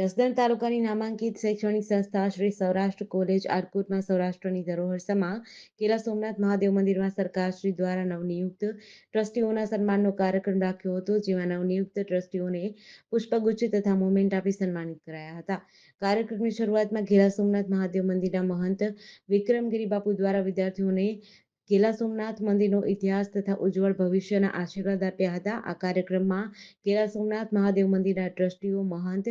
જસદણ તાલુકાની નામાંકિત શૈક્ષણિક સંસ્થા શ્રી સૌરાષ્ટ્ર કોલેજ આટકોટમાં સૌરાષ્ટ્રની ધરોહર સમા કેલા સોમનાથ મહાદેવ મંદિરમાં સરકારશ્રી દ્વારા નવનિયુક્ત ટ્રસ્ટીઓના સન્માનનો કાર્યક્રમ રાખ્યો હતો, જેમાં નવનિયુક્ત ટ્રસ્ટીઓને પુષ્પગુચ્છ તથા મોમેન્ટ આપી સન્માનિત કરાયા હતા। કાર્યક્રમની શરૂઆતમાં ઘેલા સોમનાથ મહાદેવ મંદિરના મહંત વિક્રમગીરી બાપુ દ્વારા વિદ્યાર્થીઓને કેલા સોમનાથ મંદિરનો ઇતિહાસ તથા ઉજ્જવળ ભવિષ્યના આશીર્વાદ આપ્યા હતા। આ કાર્યક્રમમાં કેલા સોમનાથ મહાદેવ મંદિરના ટ્રસ્ટીઓ મહંત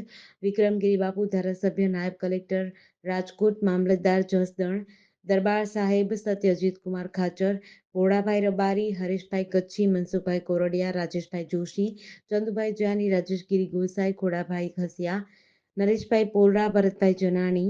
વિક્રમગીરી બાપુ, ધારાસભ્ય, નાયબ કલેક્ટર રાજકોટ, મામલતદાર જસદણ, દરબાર સાહેબ સત્યજીત કુમાર ખાચર, ભોળાભાઈ રબારી, હરેશભાઈ કચ્છી, મનસુખભાઈ કોરડિયા, રાજેશભાઈ જોશી, ચંદુભાઈ જાની, રાજેશગીરી ગોસાઈ, ખોડાભાઈ ખસિયા, નરેશભાઈ પોલરા, ભરતભાઈ જનાણી,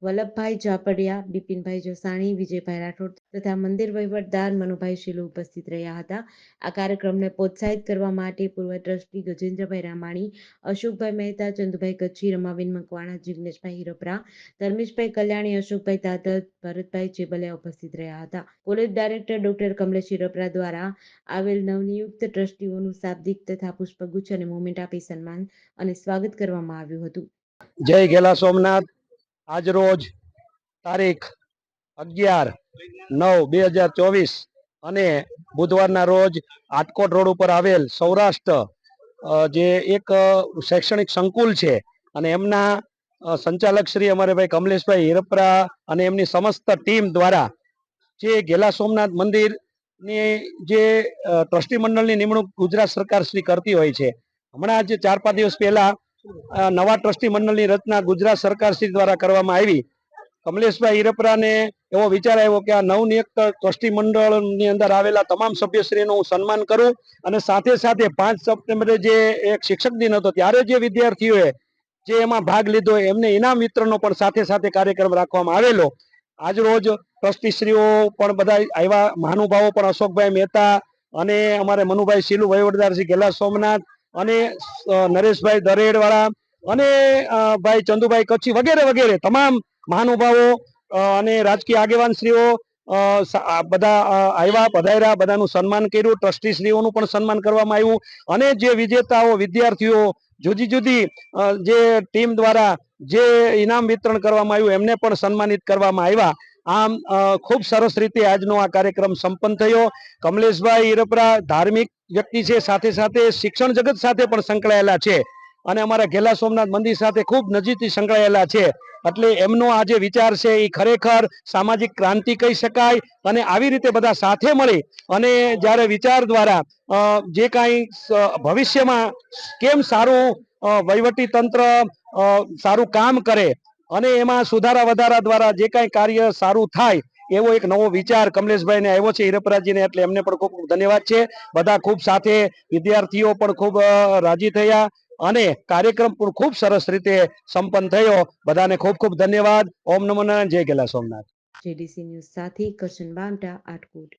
વલ્લભભાઈ ઝાપડિયા, બિપિનભાઈ જસાણી, વિજયભાઈ રાઠોડ તથા મંદિર વહીવટદાર મનુભાઈ શીલુ ઉપસ્થિત રહ્યા હતા। આ કાર્યક્રમને પ્રોત્સાહિત કરવા માટે પૂર્વ ટ્રસ્ટી ગજેન્દ્રભાઈ રામાણી, અશોકભાઈ મહેતા, ચંદુભાઈ કચ્છી, રમાબેન મકવાણા, જિગ્નેશભાઈ હિરપરા, ધર્મેશભાઈ કલ્યાણી, અશોકભાઈ તાતત, ભરતભાઈ ચેબલિયા ઉપસ્થિત રહ્યા હતા। College director doctor Kamlesh Hirpara દ્વારા આવેલ નવનિયુક્ત ટ્રસ્ટીઓનું શાબ્દિક તથા પુષ્પગુચ્છ અને મોમેન્ટ આપી સન્માન અને સ્વાગત કરવામાં આવ્યું હતું। જય ઘેલા સોમનાથ। આજ રોજ તારીખ 11/9/2024 અને બુધવારના રોજ આટકોટ રોડ ઉપર આવેલ સૌરાષ્ટ્ર જે એક શૈક્ષણિક સંકુલ છે અને એમના સંચાલક શ્રી અમારે ભાઈ કમલેશભાઈ હિરપરા અને એમની સમસ્ત ટીમ દ્વારા જે ઘેલા સોમનાથ મંદિરની જે ટ્રસ્ટી મંડળની નિમણૂક ગુજરાત સરકાર શ્રી કરતી હોય છે, હમણાં જ 4-5 દિવસ પહેલા નવા ટ્રસ્ટી મંડળની રચના ગુજરાત સરકાર શ્રી દ્વારા કરવામાં આવી। કમલેશભાઈ હિરપરાને એવો વિચાર આવ્યો કે આ નવનિયુક્ત ટ્રસ્ટી મંડળની અંદર આવેલા તમામ સભ્યશ્રીનું હું સન્માન કરું અને સાથે સાથે 5 સપ્ટેમ્બરે જે એક શિક્ષક દિન હતો ત્યારે જે વિદ્યાર્થીઓએ જે એમાં ભાગ લીધો એમને ઇનામ વિતરણનો પણ સાથે સાથે કાર્યક્રમ રાખવામાં આવેલો। આજ રોજ ટ્રસ્ટીશ્રીઓ પણ બધા આવ્યા, મહાનુભાવો પણ અશોકભાઈ મહેતા અને અમારે મનુભાઈ શીલુ વહીવટદાર શ્રી ઘેલા સોમનાથ અને નરેશભાઈ દરેડવાળા અને ભાઈ ચંદુભાઈ કચ્છી વગેરે વગેરે તમામ મહાનુભાવો અને રાજકીય આગેવાનશ્રીઓ બધા આવ્યા, પધાર્યા, બધાનું સન્માન કર્યું, ટ્રસ્ટીશ્રીઓનું પણ સન્માન કરવામાં આવ્યું અને જે વિજેતાઓ વિદ્યાર્થીઓ જુદી જુદી જે ટીમ દ્વારા જે ઇનામ વિતરણ કરવામાં આવ્યું એમને પણ સન્માનિત કરવામાં આવ્યા। આમ ખૂબ સરસ રીતે આજનો આ કાર્યક્રમ સંપન્ન થયો। કમલેશભાઈ હિરપરા ધાર્મિક વ્યક્તિ છે, સાથે સાથે શિક્ષણ જગત સાથે પણ સંકળાયેલા છે અને અમારા ઘેલા સોમનાથ મંદિર સાથે ખૂબ નજીકથી સંકળાયેલા છે, એટલે એમનો આ જે વિચાર છે એ ખરેખર સામાજિક ક્રાંતિ કહી શકાય। અને આવી રીતે બધા સાથે મળી અને જ્યારે વિચાર દ્વારા જે કાંઈ ભવિષ્યમાં કેમ સારું વહીવટી તંત્ર સારું કામ કરે અને એમાં સુધારા વધારા દ્વારા જે કાંઈ કાર્ય સારું થાય એવો એક નવો વિચાર કમલેશભાઈને આવ્યો છે હિરપરાજીને, એટલે એમને પણ ખૂબ ખૂબ ધન્યવાદ છે। બધા ખૂબ સાથે વિદ્યાર્થીઓ પણ ખૂબ રાજી થયા અને કાર્યક્રમ પણ ખૂબ સરસ રીતે સંપન્ન થયો। બધાને ખૂબ ખૂબ ધન્યવાદ। ઓમ નમો નારાયણ। જય ઘેલા સોમનાથ। જેડીસી ન્યૂઝ સાથે કરશન બામટા, આટકોટ।